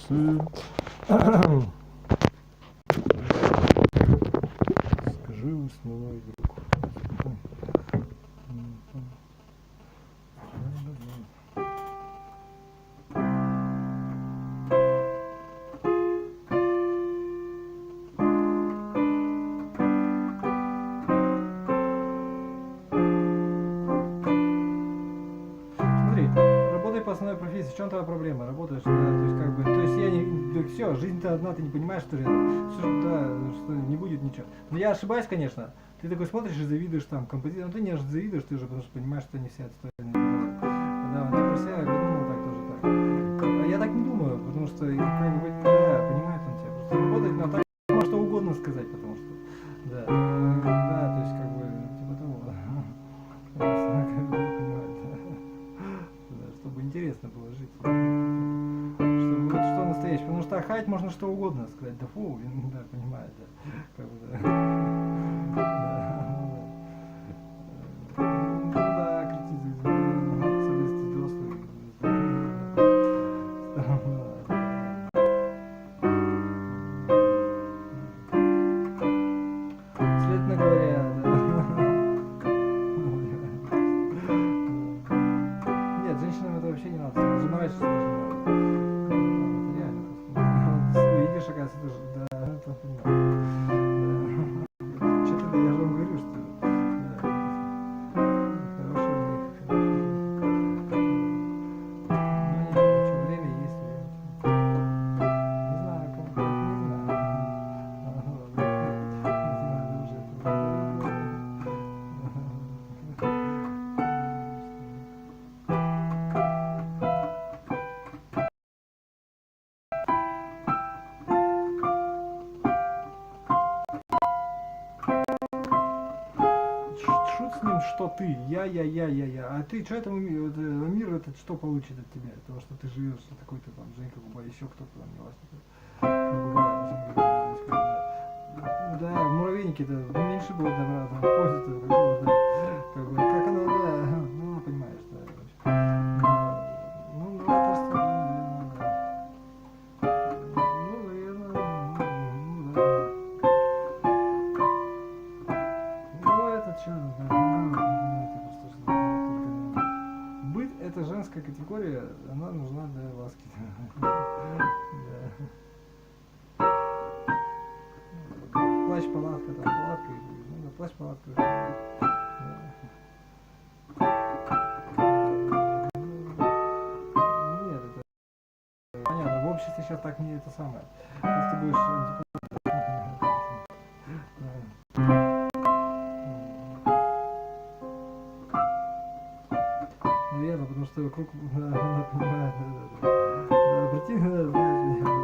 вопросы. Скажи основной игрок. Основной профессии, в чем твоя проблема? Работаешь, да, то есть как бы, то есть я не, все, жизнь-то одна, ты не понимаешь, что ли, все, да, что не будет ничего. Но я ошибаюсь, конечно. Ты такой смотришь и завидуешь там композиторам, ты не завидуешь, ты уже потому что понимаешь, что они все отстойные. Да, ты про себя думал так тоже так. А я так не думаю, потому что как бы, да, понимает он тебя, просто работает, но так можно что угодно сказать, потому что, да, да, то есть как бы, типа того. Чтобы интересно было жить. Чтобы вот что настоящее. Потому что хайт можно что угодно сказать. Да фу, да, понимает, да. Как бы, да. Ну да, критизм, соответственно, взрослый. Следовательно говоря, нет, женщинам это вообще не надо. Заморачиваться даже не надо. Это реально просто. Видишь, оказывается, ты же, да, это понимаю. Да. Что-то я же вам говорю, что да. Хороший у них. Ну нет, что, время есть, время. Не знаю, как, не знаю. Шут с ним, что ты, я, а ты, что этому миру, мир этот что получит от тебя, от того, что ты живешь, что такой ты там, Женька Губаеv, еще кто-то там, не важно. Да, в муравейнике-то меньше было добра, там, пользы-то какого, да, как оно, да, ну, понимаешь, да, ну, новаторство, да, ну, наверное, ну, да. Ну, это что, это просто что быт — это женская категория, она нужна для ласки. Плащ-палатка, там, палатка, ну да, плащ-палатка. Нет, это понятно, в обществе сейчас так не это самое. Если ты будешь наверное, потому что вокруг она понимает, да, противно, знаешь, я просто,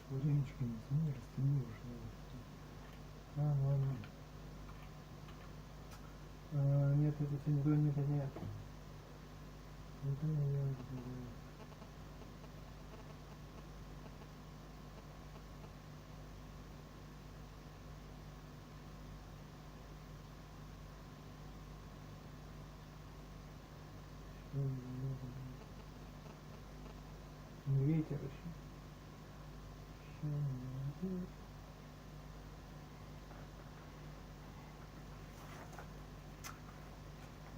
Времечко не тяни, растяни уже. Ладно. Нет, это не то, нет. Это я. Не ветер еще.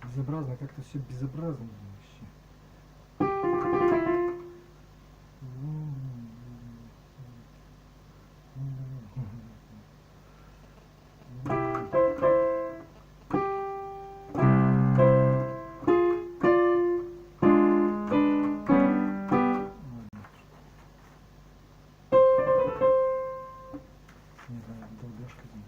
Безобразно, как-то все безобразно вообще. Не знаю, долбежка здесь.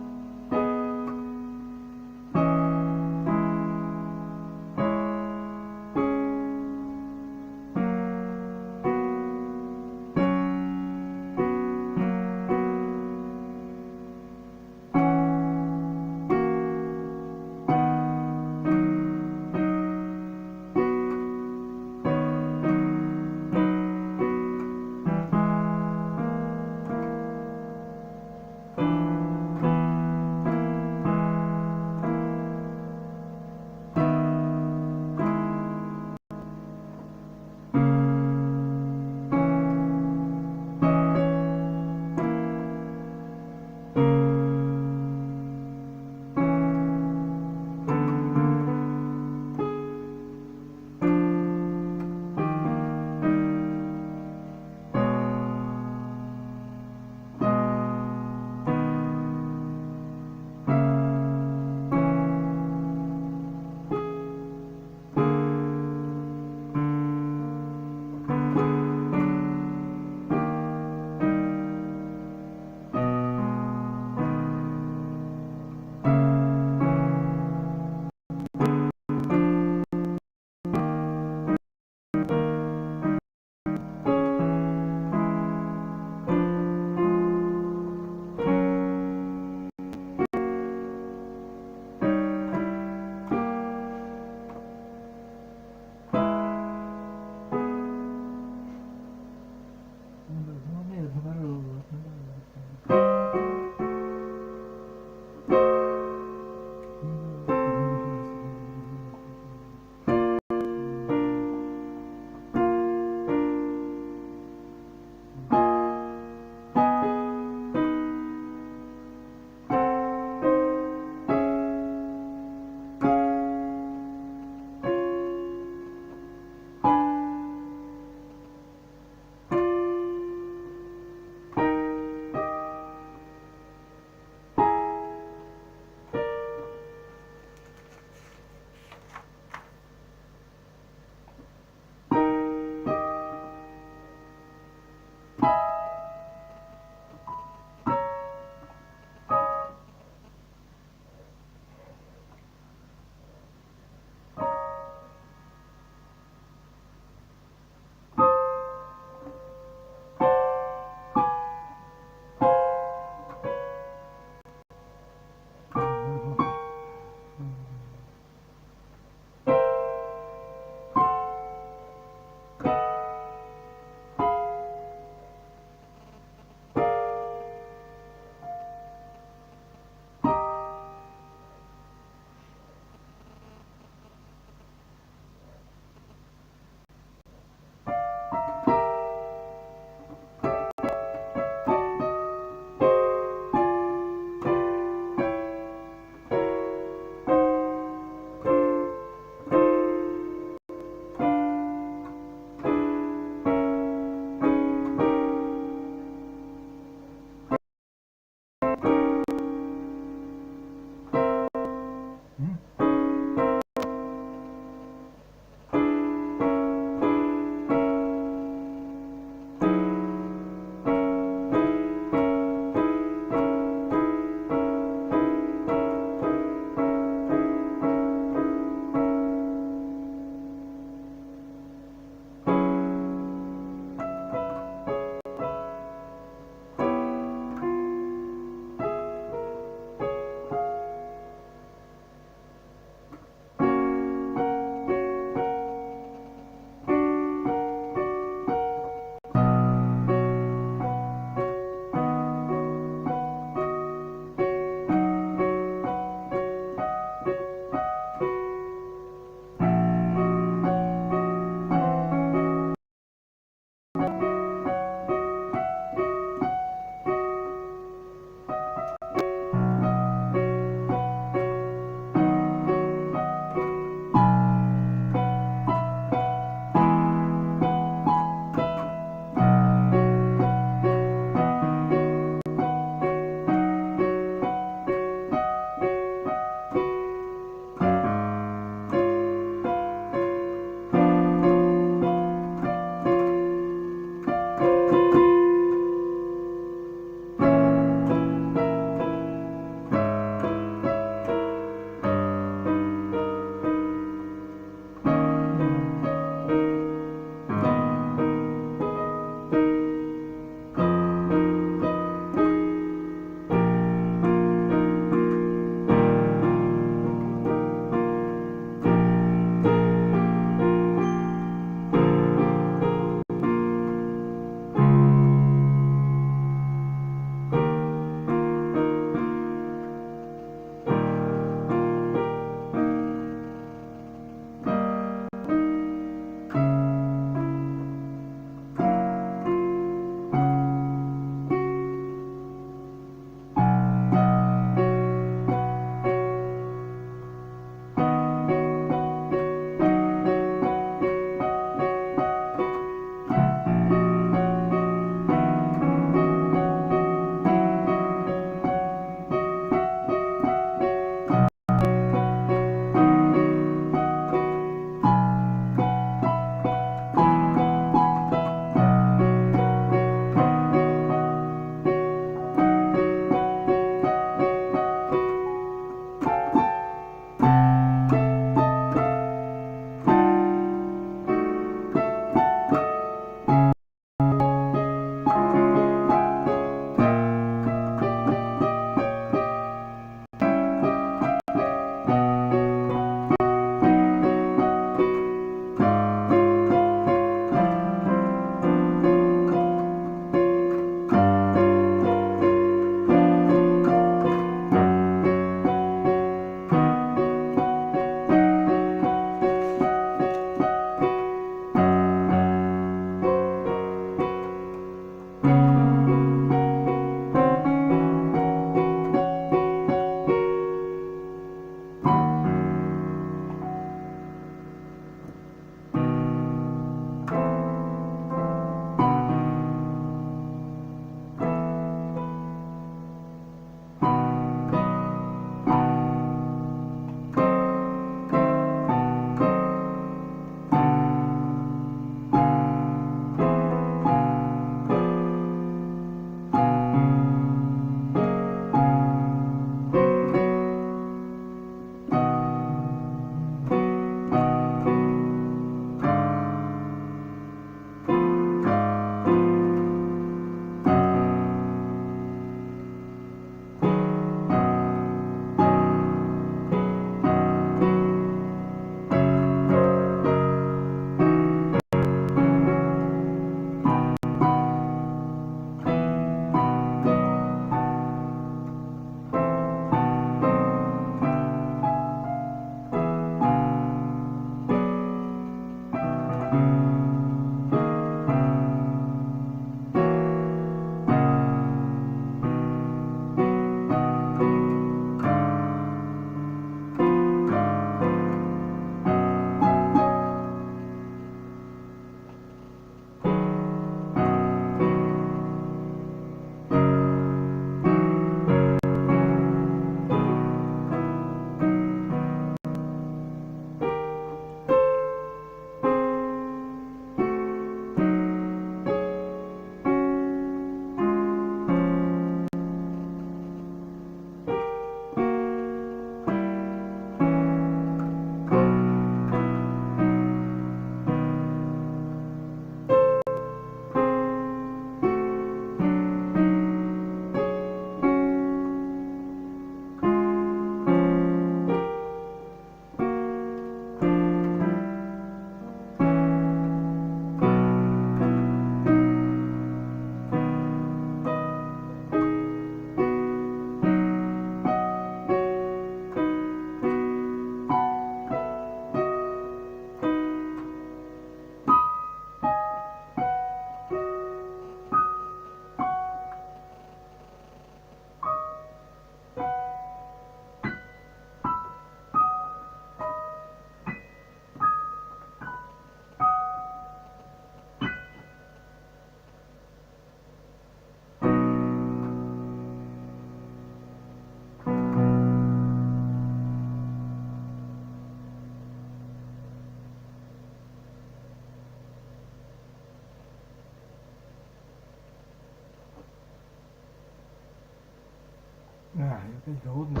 Я опять голодный.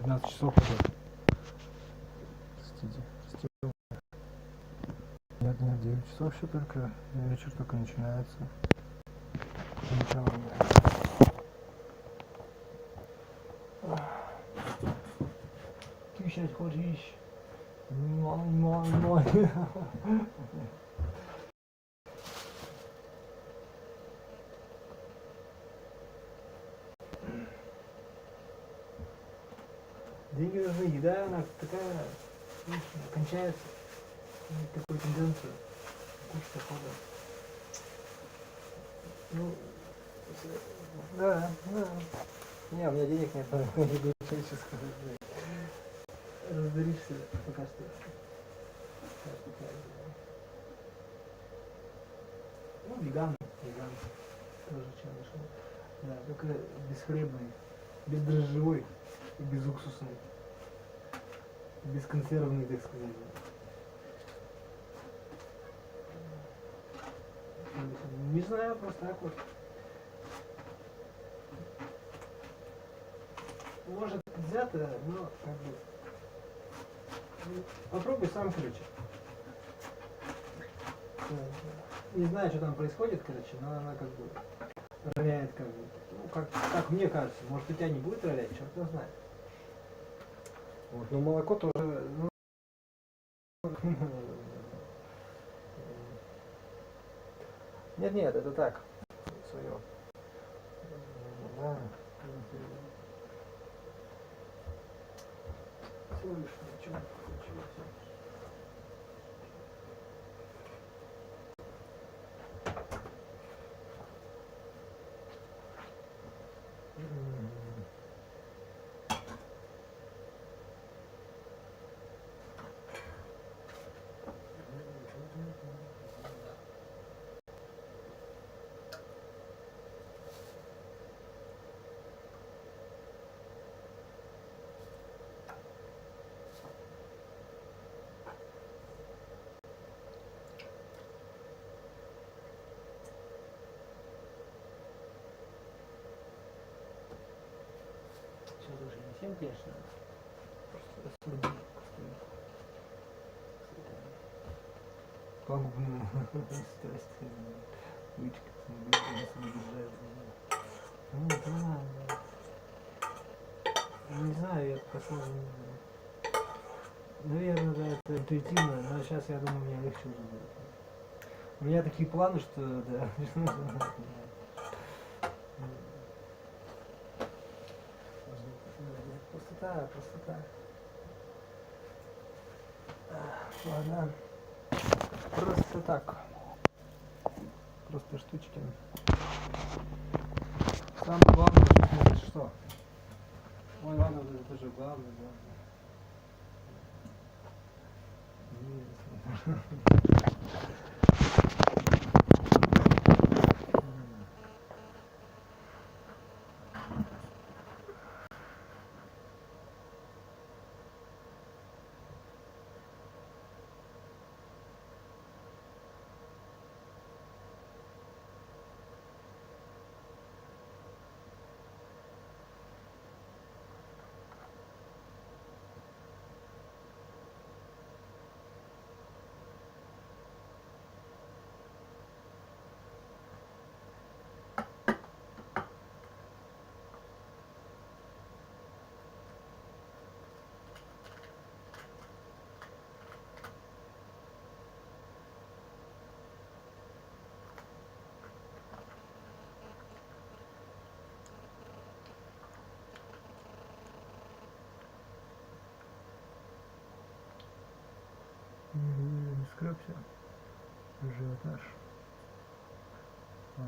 12 часов уже. Простите. Нет, 9 часов еще только. Вечер только начинается. Ничего не. Кушать хочешь? Деньги нужны, еда, она такая, кончается. Такую тенденцию кушать охота. Ну, да. Не, у меня денег нет, не буду сейчас сказать. Раздаришься пока что. Ну, веган. Тоже чем нашел. Да, только бесхлебный, бездрожжевой и безуксусный. Бесконсервный, так сказать. Не знаю, просто так вот. Может взято, но как бы. Попробуй сам, короче. Не знаю, что там происходит, короче, но она как бы роляет, как бы. Ну, как мне кажется, может у тебя не будет ролять, черт его знает. Вот, но молоко тоже. Ну, нет, это так. Свое. Да. Всего лишь ничего. Сейчас уже не всем, конечно. Просто пагубную страсть, вычка, ну, да. Не знаю, я пошел, наверное, да, это интуитивно, но сейчас я думаю, мне легче уже будет. У меня такие планы, что, да, просто так. Ладно. Просто так. Просто штучки. Самое главное, что смотришь, что? Ой, ладно, это тоже главное. Скрепся. Ажиотаж. Ага.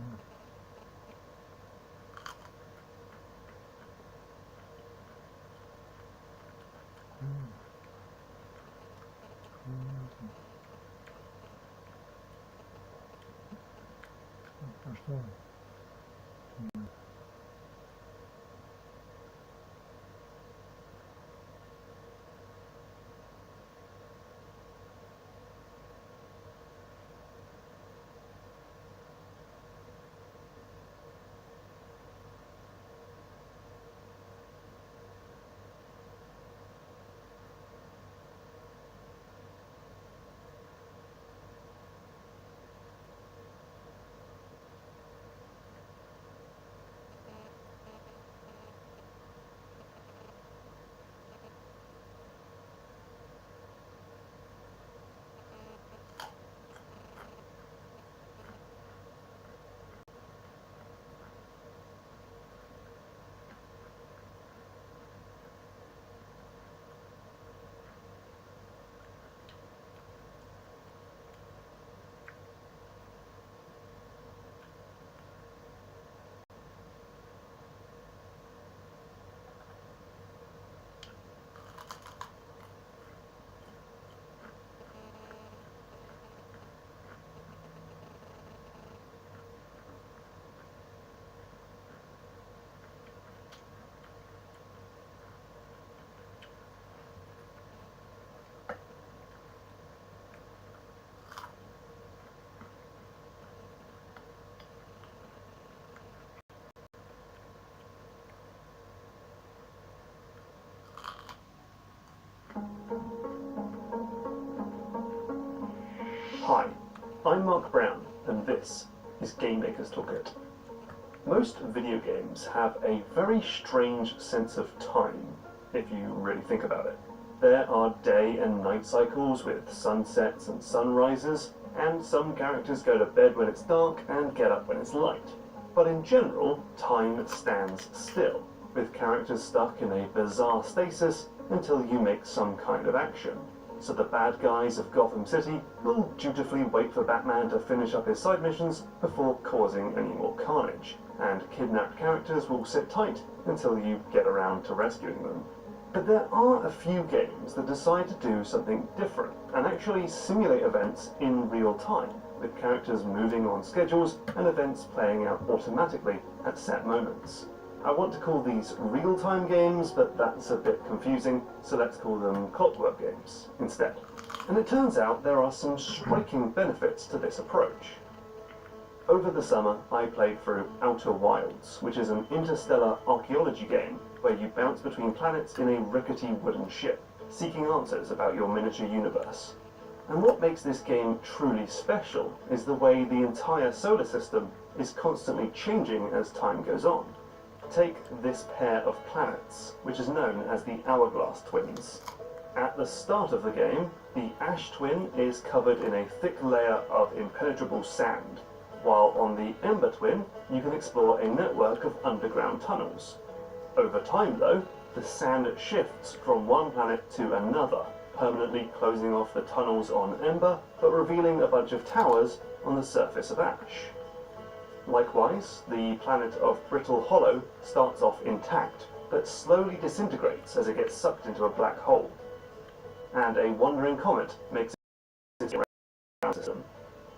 А что? Hi, I'm Mark Brown, and this is Game Maker's Toolkit. Most video games have a very strange sense of time, if you really think about it. There are day and night cycles with sunsets and sunrises, and some characters go to bed when it's dark and get up when it's light. But in general, time stands still, with characters stuck in a bizarre stasis until you make some kind of action. So the bad guys of Gotham City will dutifully wait for Batman to finish up his side missions before causing any more carnage, and kidnapped characters will sit tight until you get around to rescuing them. But there are a few games that decide to do something different, and actually simulate events in real time, with characters moving on schedules and events playing out automatically at set moments. I want to call these real-time games, but that's a bit confusing, so let's call them clockwork games instead. And it turns out there are some striking benefits to this approach. Over the summer, I played through Outer Wilds, which is an interstellar archaeology game where you bounce between planets in a rickety wooden ship, seeking answers about your miniature universe. And what makes this game truly special is the way the entire solar system is constantly changing as time goes on. Take this pair of planets, which is known as the Hourglass Twins. At the start of the game, the Ash Twin is covered in a thick layer of impenetrable sand, while on the Ember Twin, you can explore a network of underground tunnels. Over time, though, the sand shifts from one planet to another, permanently closing off the tunnels on Ember, but revealing a bunch of towers on the surface of Ash. Likewise, the planet of Brittle Hollow starts off intact, but slowly disintegrates as it gets sucked into a black hole. And a wandering comet makes its way around the system.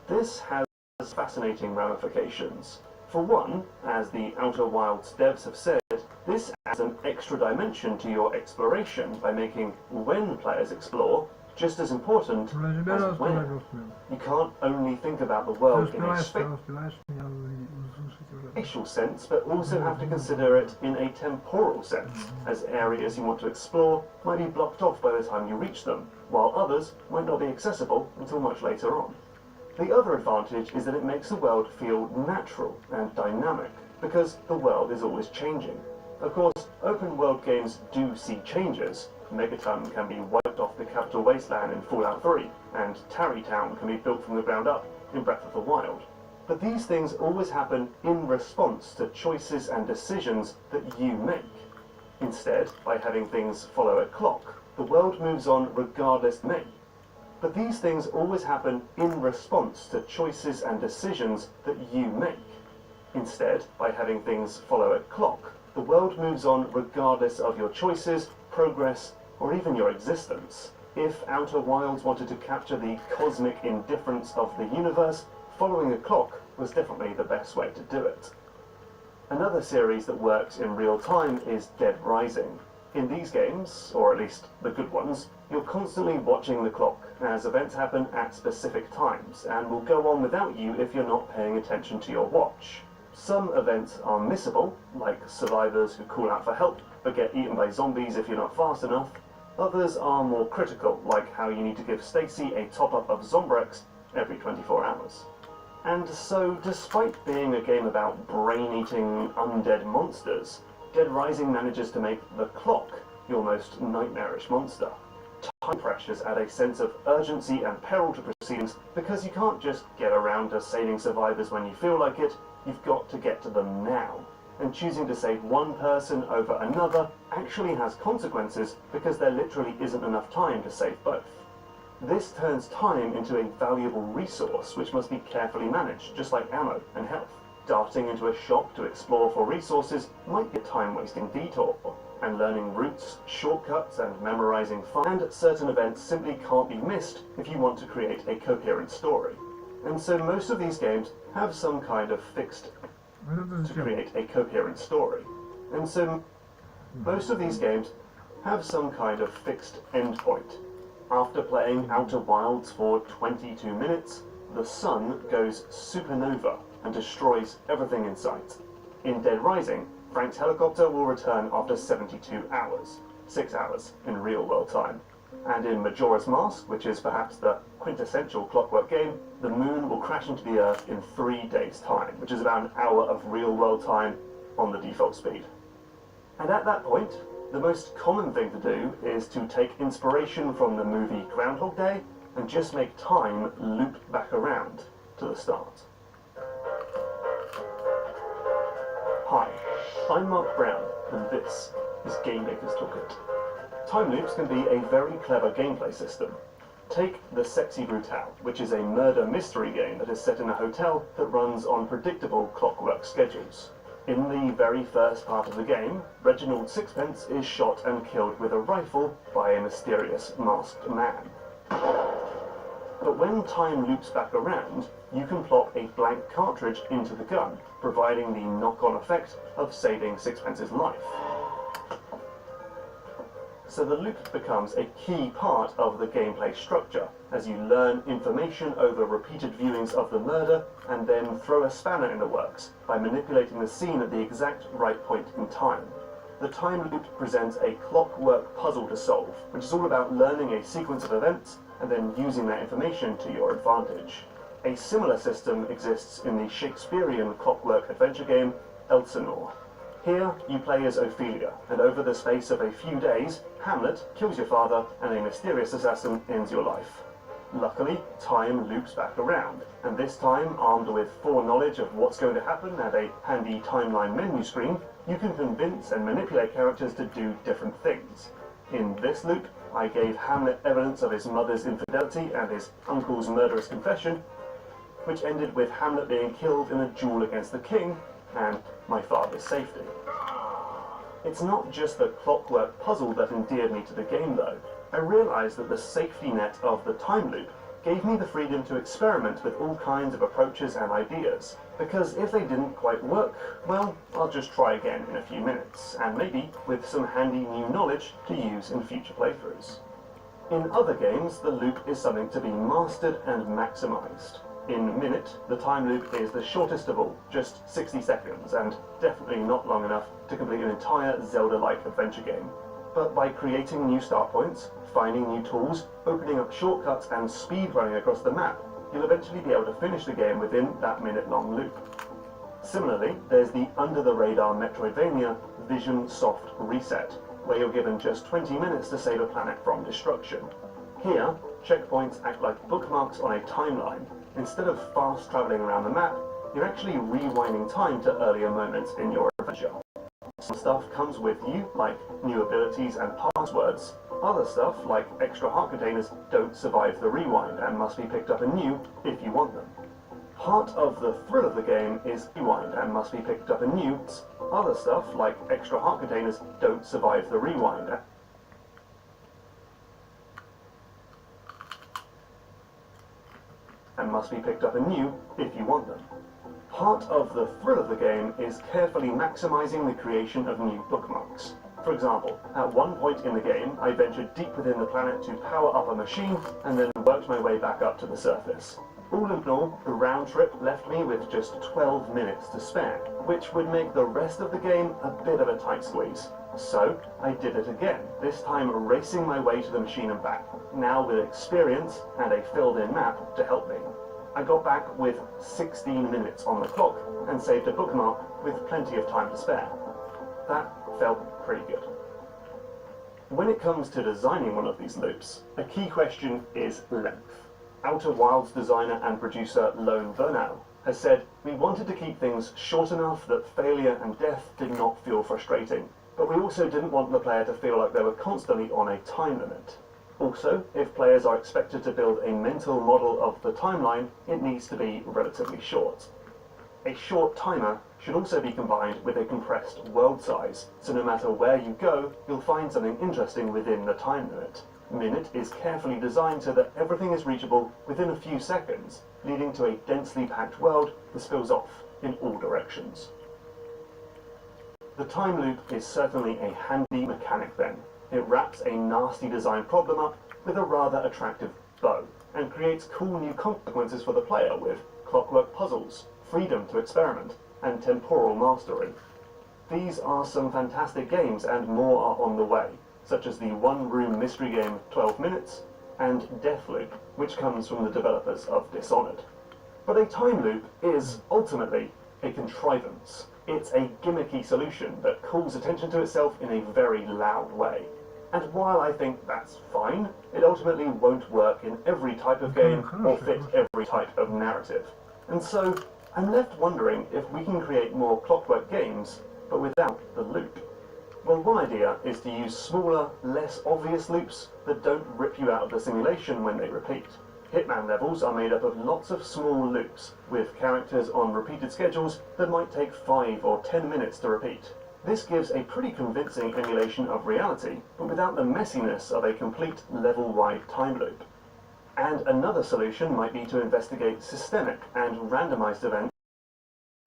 This has fascinating ramifications. For one, as the Outer Wilds devs have said, this adds an extra dimension to your exploration by making when players explore just as important as when. You can't only think about the world in a spatial sense, but also have to consider it in a temporal sense, as areas you want to explore might be blocked off by the time you reach them, while others might not be accessible until much later on. The other advantage is that it makes the world feel natural and dynamic, because the world is always changing. Of course, open world games do see changes. Megaton can be wiped off the Capital Wasteland in Fallout 3, and Tarrytown can be built from the ground up in Breath of the Wild. But these things always happen in response to choices and decisions that you make. Instead, by having things follow a clock, the world moves on regardless of me. But these things always happen in response to choices and decisions that you make. Instead, by having things follow a clock, the world moves on regardless of your choices, progress, or even your existence. If Outer Wilds wanted to capture the cosmic indifference of the universe, following a clock was definitely the best way to do it. Another series that works in real time is Dead Rising. In these games, or at least the good ones, you're constantly watching the clock as events happen at specific times and will go on without you if you're not paying attention to your watch. Some events are missable, like survivors who call out for help but get eaten by zombies if you're not fast enough. Others are more critical, like how you need to give Stacy a top-up of Zombrex every 24 hours. And so, despite being a game about brain-eating undead monsters, Dead Rising manages to make the clock your most nightmarish monster. Time pressures add a sense of urgency and peril to proceedings because you can't just get around to saving survivors when you feel like it, you've got to get to them now. And choosing to save one person over another actually has consequences because there literally isn't enough time to save both. This turns time into a valuable resource which must be carefully managed, just like ammo and health. Darting into a shop to explore for resources might be a time-wasting detour, and learning routes, shortcuts, and memorizing and certain events simply can't be missed if you want to create a coherent story. And so most of these games have some kind of fixed endpoint. After playing Outer Wilds for 22 minutes, the sun goes supernova and destroys everything in sight. In Dead Rising, Frank's helicopter will return after 72 hours, 6 hours in real-world time. And in Majora's Mask, which is perhaps the quintessential clockwork game, the moon will crash into the Earth in 3 days' time, which is about an hour of real-world time on the default speed. And at that point, the most common thing to do is to take inspiration from the movie Groundhog Day and just make time loop back around to the start. Hi, I'm Mark Brown, and this is GameMaker's Toolkit. Time loops can be a very clever gameplay system. Take The Sexy Brutale, which is a murder mystery game that is set in a hotel that runs on predictable clockwork schedules. In the very first part of the game, Reginald Sixpence is shot and killed with a rifle by a mysterious masked man. But when time loops back around, you can plop a blank cartridge into the gun, providing the knock-on effect of saving Sixpence's life. So the loop becomes a key part of the gameplay structure, as you learn information over repeated viewings of the murder, and then throw a spanner in the works by manipulating the scene at the exact right point in time. The time loop presents a clockwork puzzle to solve, which is all about learning a sequence of events and then using that information to your advantage. A similar system exists in the Shakespearean clockwork adventure game Elsinore. Here, you play as Ophelia, and over the space of a few days, Hamlet kills your father and a mysterious assassin ends your life. Luckily, time loops back around, and this time, armed with foreknowledge of what's going to happen and a handy timeline menu screen, you can convince and manipulate characters to do different things. In this loop, I gave Hamlet evidence of his mother's infidelity and his uncle's murderous confession, which ended with Hamlet being killed in a duel against the king, and my father's safety. It's not just the clockwork puzzle that endeared me to the game though. I realised that the safety net of the time loop gave me the freedom to experiment with all kinds of approaches and ideas, because if they didn't quite work, well, I'll just try again in a few minutes, and maybe with some handy new knowledge to use in future playthroughs. In other games, the loop is something to be mastered and maximised. In Minute, the time loop is the shortest of all, just 60 seconds, and definitely not long enough to complete an entire Zelda-like adventure game. But by creating new start points, finding new tools, opening up shortcuts, and speedrunning across the map, you'll eventually be able to finish the game within that minute-long loop. Similarly, there's the under-the-radar Metroidvania Vision Soft Reset, where you're given just 20 minutes to save a planet from destruction. Here, checkpoints act like bookmarks on a timeline. Instead of fast travelling around the map, you're actually rewinding time to earlier moments in your adventure. Some stuff comes with you, like new abilities and passwords. Other stuff, like extra heart containers, don't survive the rewind and must be picked up anew if you want them. Part of the thrill of the game is rewind and must be picked up anew. Other stuff, like extra heart containers, don't survive the rewind and must be picked up anew if you want them. Part of the thrill of the game is carefully maximising the creation of new bookmarks. For example, at one point in the game, I ventured deep within the planet to power up a machine and then worked my way back up to the surface. All in all, the round trip left me with just 12 minutes to spare, which would make the rest of the game a bit of a tight squeeze. So, I did it again, this time racing my way to the machine and back, now with experience and a filled-in map to help me. I got back with 16 minutes on the clock and saved a bookmark with plenty of time to spare. That felt pretty good. When it comes to designing one of these loops, a key question is length. Outer Wilds designer and producer Lone Bernal has said, "We wanted to keep things short enough that failure and death did not feel frustrating, but we also didn't want the player to feel like they were constantly on a time limit. Also, if players are expected to build a mental model of the timeline, it needs to be relatively short. A short timer should also be combined with a compressed world size, so no matter where you go, you'll find something interesting within the time limit. Minute is carefully designed so that everything is reachable within a few seconds, leading to a densely packed world that spills off in all directions." The time loop is certainly a handy mechanic then. It wraps a nasty design problem up with a rather attractive bow, and creates cool new consequences for the player with clockwork puzzles, freedom to experiment, and temporal mastery. These are some fantastic games, and more are on the way. such as the one-room mystery game 12 Minutes, and Deathloop, which comes from the developers of Dishonored. But a time loop is, ultimately, a contrivance. It's a gimmicky solution that calls attention to itself in a very loud way. And while I think that's fine, it ultimately won't work in every type of game or fit every type of narrative. And so, I'm left wondering if we can create more clockwork games, but without the loop. Well, one idea is to use smaller, less obvious loops that don't rip you out of the simulation when they repeat. Hitman levels are made up of lots of small loops, with characters on repeated schedules that might take 5 or 10 minutes to repeat. This gives a pretty convincing emulation of reality, but without the messiness of a complete level-wide time loop. And another solution might be to investigate systemic and randomized events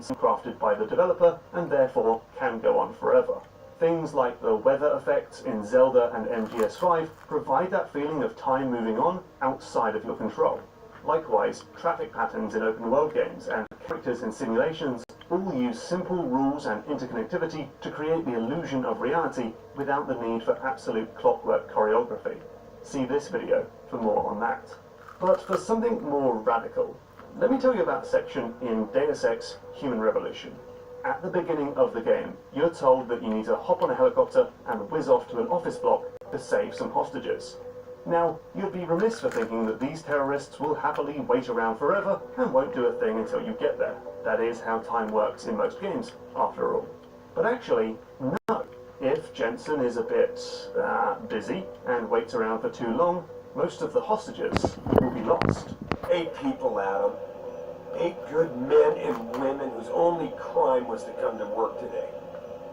crafted by the developer and therefore can go on forever. Things like the weather effects in Zelda and MGS5 provide that feeling of time moving on outside of your control. Likewise, traffic patterns in open world games and characters in simulations all use simple rules and interconnectivity to create the illusion of reality without the need for absolute clockwork choreography. See this video for more on that. But for something more radical, let me tell you about a section in Deus Ex Human Revolution. At the beginning of the game, you're told that you need to hop on a helicopter and whiz off to an office block to save some hostages. Now, you'd be remiss for thinking that these terrorists will happily wait around forever and won't do a thing until you get there. That is how time works in most games, after all. But actually, no. If Jensen is a bit busy and waits around for too long, most of the hostages will be lost. 8 people, Adam. 8 good men and women whose only crime was to come to work today.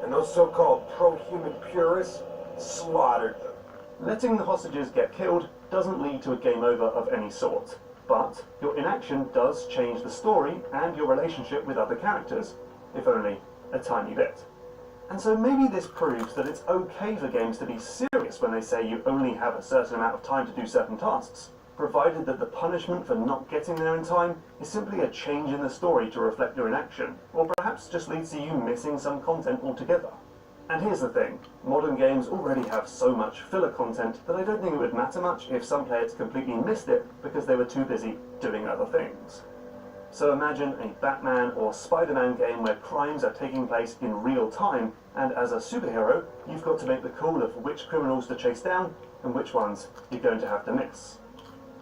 And those so-called pro-human purists slaughtered them. Letting the hostages get killed doesn't lead to a game over of any sort, but your inaction does change the story and your relationship with other characters, if only a tiny bit. And so maybe this proves that it's okay for games to be serious when they say you only have a certain amount of time to do certain tasks, provided that the punishment for not getting there in time is simply a change in the story to reflect your inaction, or perhaps just leads to you missing some content altogether. And here's the thing, modern games already have so much filler content that I don't think it would matter much if some players completely missed it because they were too busy doing other things. So imagine a Batman or Spider-Man game where crimes are taking place in real time, and as a superhero, you've got to make the call of which criminals to chase down and which ones you're going to have to miss.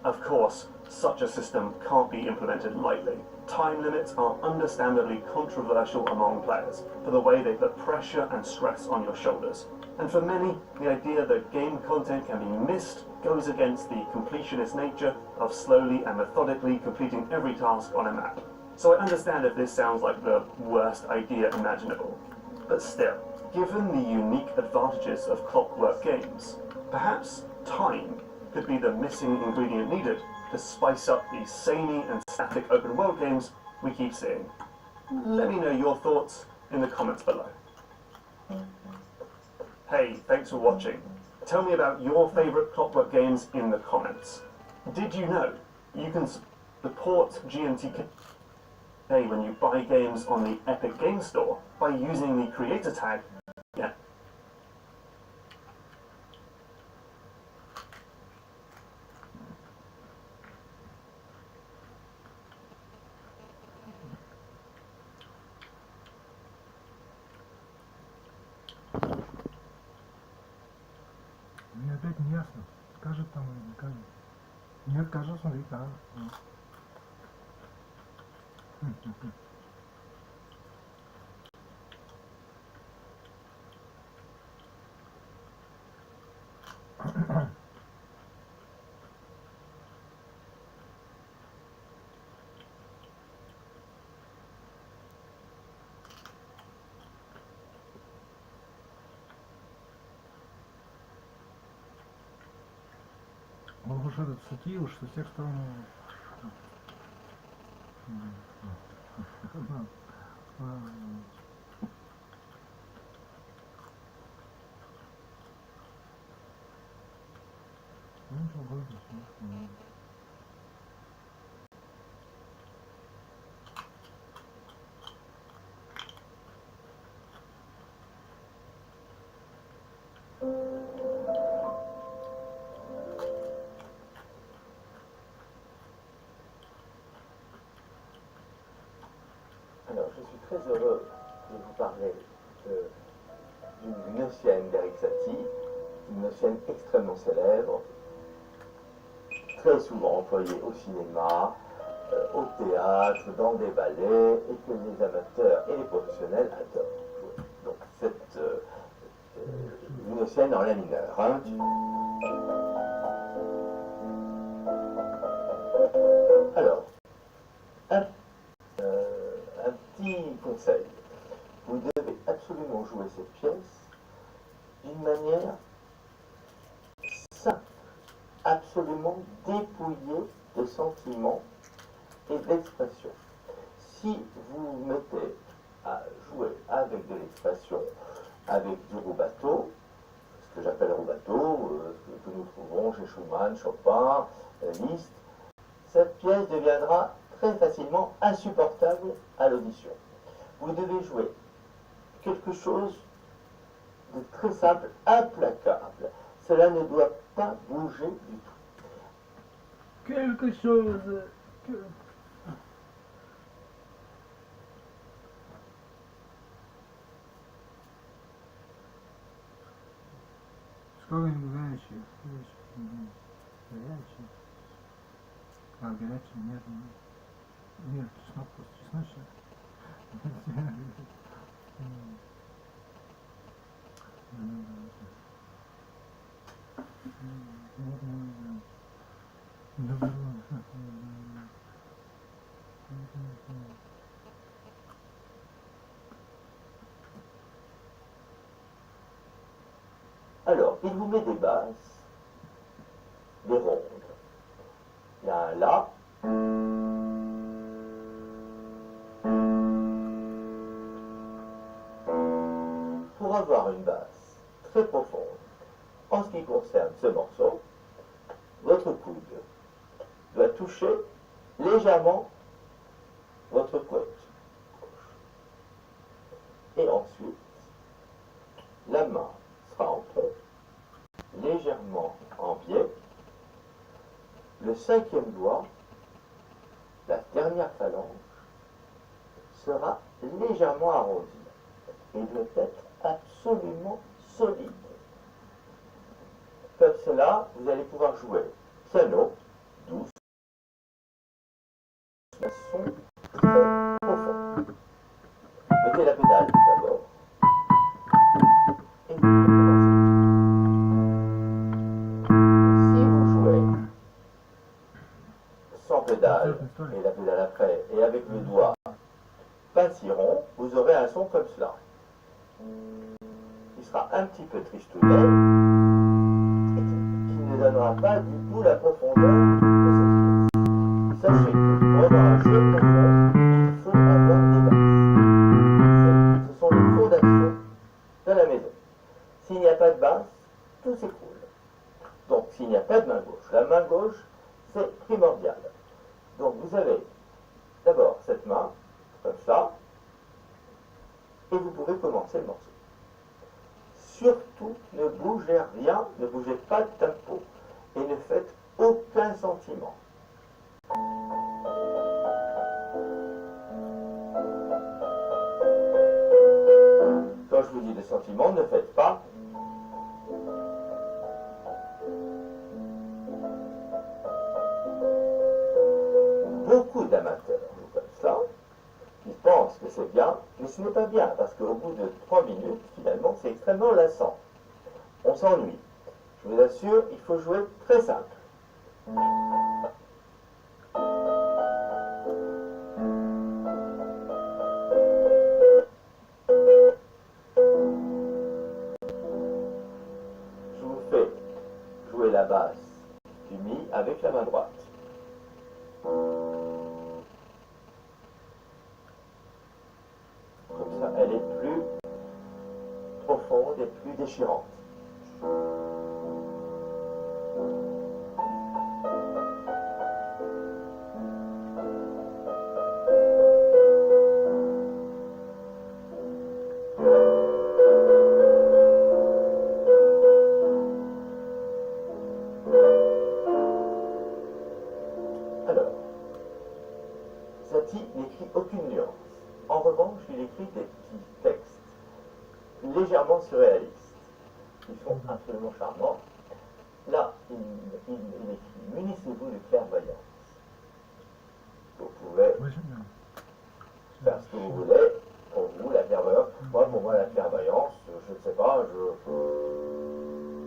Of course, such a system can't be implemented lightly. Time limits are understandably controversial among players for the way they put pressure and stress on your shoulders. And for many, the idea that game content can be missed goes against the completionist nature of slowly and methodically completing every task on a map. So I understand if this sounds like the worst idea imaginable. But still, given the unique advantages of clockwork games, perhaps time could be the missing ingredient needed to spice up the samey and static open world games we keep seeing. Let me know your thoughts in the comments below. Hey, thanks for watching. Tell me about your favourite clockwork games in the comments. Did you know you can support GMT when you buy games on the Epic Game Store by using the creator tag? Yeah. Мне опять не ясно, скажет там или не скажет. Нет, скажет, смотри, да. Он уж этот сутил, что с тех сторон... je suis très heureux de vous parler d'une gnossienne d'Eriksati, une gnossienne extrêmement célèbre, très souvent employée au cinéma, au théâtre, dans des ballets, et que les amateurs et les professionnels adorent jouer. Donc cette gnossienne en la mineure. Hein. Alors, un petit conseil. Vous devez absolument jouer cette pièce d'une manière simple, absolument dépouillée de sentiments et d'expression. Si vous vous mettez à jouer avec de l'expression, avec du rubato, ce que j'appelle rubato, que nous trouvons chez Schumann, Chopin, Liszt, cette pièce deviendra très facilement insupportable à l'audition. Vous devez jouer quelque chose de très simple, implacable. Cela ne doit pas bouger du tout. Quelque chose... Школьные горячие. Горячие. А, горячие, нет. Нет, чеснок просто чесночный. Alors, il vous met des basses, des rondes. Il y a un La. Pour avoir une basse très profonde, en ce qui concerne ce morceau, votre coude doit toucher légèrement votre côte gauche. Et ensuite, la main sera en pont, légèrement en biais. Le cinquième doigt, la dernière phalange, sera légèrement arrondi et doit être absolument solide. Comme cela, vous allez pouvoir jouer piano, douce, un son très profond. Mettez la pédale d'abord. Et vous commencez. Si vous jouez sans pédale, et la pédale après, et avec le doigt pas si rond, vous aurez un son comme cela. Il sera un petit peu tristounet, et qui ne donnera pas du tout la profondeur de cette pièce. Sachez que pour avoir un jeu profond, il faut avoir des basses. Ce sont les fondations de la maison. S'il n'y a pas de basse, tout s'écroule. Donc s'il n'y a pas de main gauche, la main gauche, c'est primordial. Donc vous avez d'abord cette main, comme ça, et vous pouvez commencer le morceau. Surtout, ne bougez rien, ne bougez pas de tempo, et ne faites aucun sentiment. Quand je vous dis de sentiment, ne faites pas. Beaucoup d'amateurs jouent comme ça. Ils pensent que c'est bien, mais ce n'est pas bien, parce qu'au bout de 3 minutes, finalement, c'est extrêmement lassant. On s'ennuie. Je vous assure, il faut jouer très simple. Je vous fais jouer la basse du Mi avec la main droite. Comme ça, elle est plus profonde et plus déchirante. Alors, Satie n'écrit aucune nuance. En revanche, il écrit des petits textes légèrement surréalistes, qui sont absolument charmants. Là, il écrit « Munissez-vous de clairvoyance ». Vous pouvez Ouais, j'aime bien. faire ce que vous voulez. Pour vous, la clairvoyance. Moi, pour moi, la clairvoyance, je ne sais pas,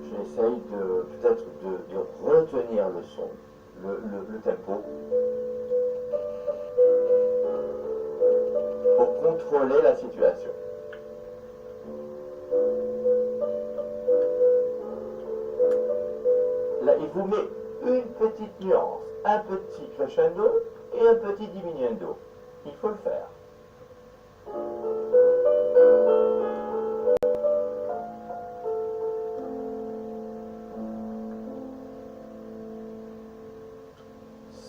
j'essaye peut-être de retenir le son, le tempo, pour contrôler la situation. Là, il vous met une petite nuance, un petit crescendo et un petit diminuendo. Il faut le faire.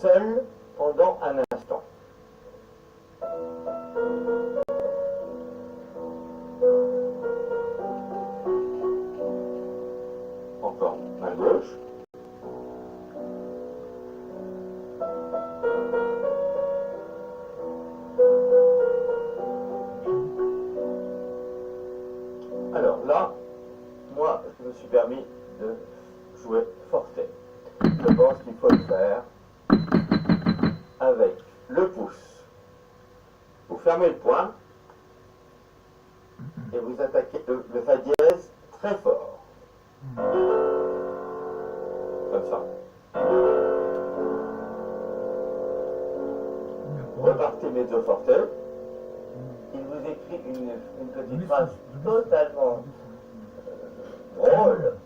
Seul pendant un instant. Encore main gauche. Alors là, moi, je me suis permis de jouer forte. Je pense qu'il faut le faire avec le pouce. Vous fermez le poing et vous attaquez le fa dièse très fort. Comme ça. Repartez mezzo forte. Il vous écrit une petite phrase totalement drôle,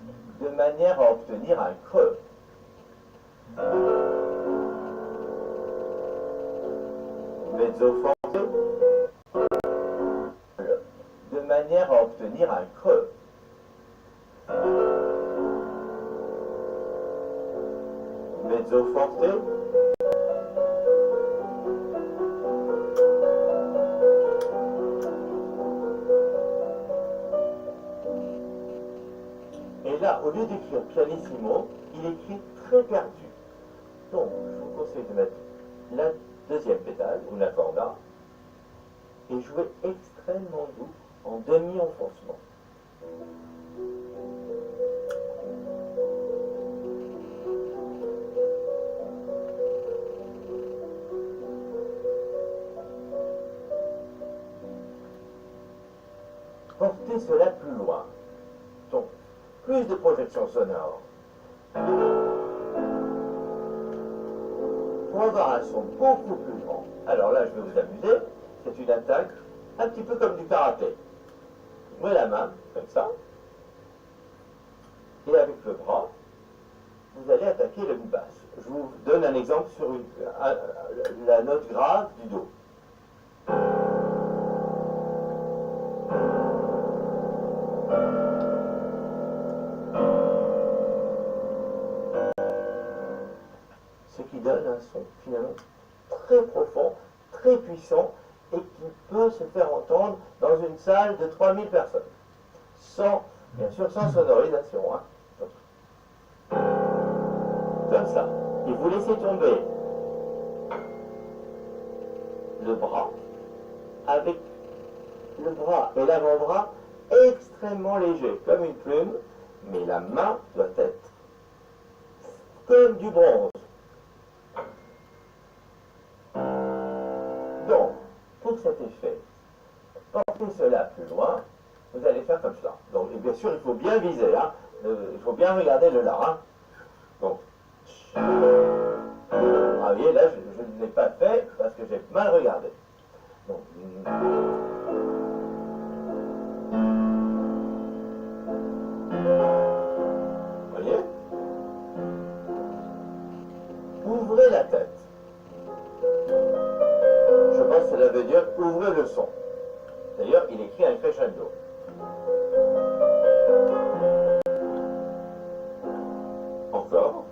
de manière à obtenir un creux. Mezzo forte, de manière à obtenir un creux. Mezzo forte, et là, au lieu d'écrire pianissimo, il écrit très perdu. Donc, je vous conseille de mettre la deuxième pétale, una corda, et jouer extrêmement doux en demi-enfoncement. Portez cela plus loin. Donc, plus de projection sonore. Pour avoir un son beaucoup plus grand. Alors là, je vais vous amuser. C'est une attaque un petit peu comme du karaté. Ouvrez la main, comme ça. Et avec le bras, vous allez attaquer le mi basse. Je vous donne un exemple sur la note grave du do. Ce qui donne un son finalement très profond, très puissant et qui peut se faire entendre dans une salle de 3000 personnes. Sans, bien sûr, sans sonorisation. Hein. Comme ça. Et vous laissez tomber le bras avec le bras et l'avant-bras extrêmement légers, comme une plume, mais la main doit être comme du bronze. Donc, pour cet effet, portez cela plus loin, vous allez faire comme cela. Donc, et bien sûr, il faut bien viser, hein. Il faut bien regarder le la. Hein. Donc, ah, vous voyez, là, je ne l'ai pas fait parce que j'ai mal regardé. Donc, voyez, ouvrez la tête. Je pense que cela veut dire ouvrez le son. D'ailleurs, il écrit un crescendo. Encore.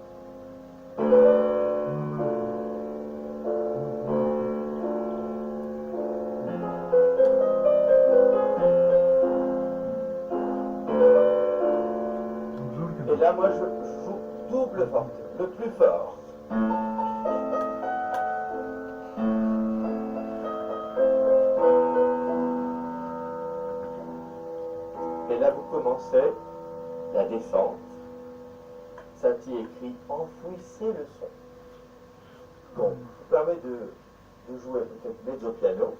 Et là, moi, je joue double forte, le plus fort. commençait la descente, Satie écrit enfouissez le son. Donc, je vous permets de jouer peut-être mezzo piano.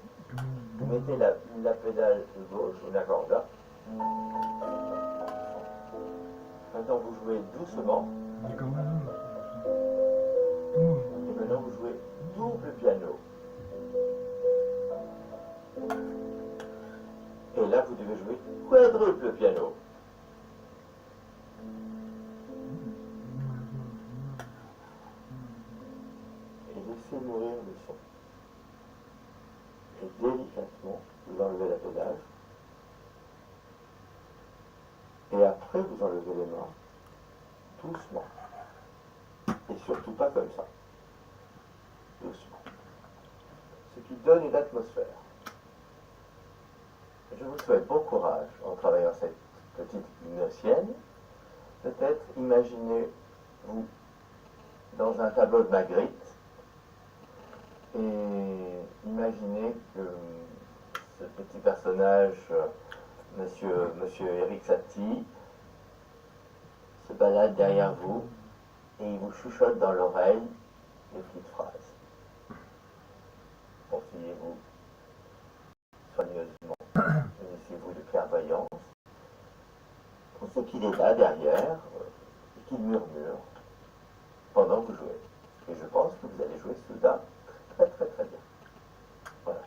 Vous mettez la pédale de gauche, une accorda. Maintenant, vous jouez doucement. Николай Иванович. Et maintenant, vous jouez double piano. Et là, vous devez jouer quadruple piano. Et laissez mourir le son. Et délicatement, vous enlevez la pédale. Et après, vous enlevez les mains, doucement. Et surtout pas comme ça. Doucement. Ce qui donne une atmosphère. Je vous souhaite bon courage en travaillant cette petite gnossienne. Peut-être imaginez-vous dans un tableau de Magritte et imaginez que ce petit personnage, Monsieur Eric Satie, se balade derrière vous et il vous chuchote dans l'oreille des petites phrases. Poursuivez-vous soigneusement. Munissez-vous de clairvoyance. Pour ce qu'il est là derrière et qu'il murmure pendant que vous jouez. Et je pense que vous allez jouer soudain très très très bien. Voilà.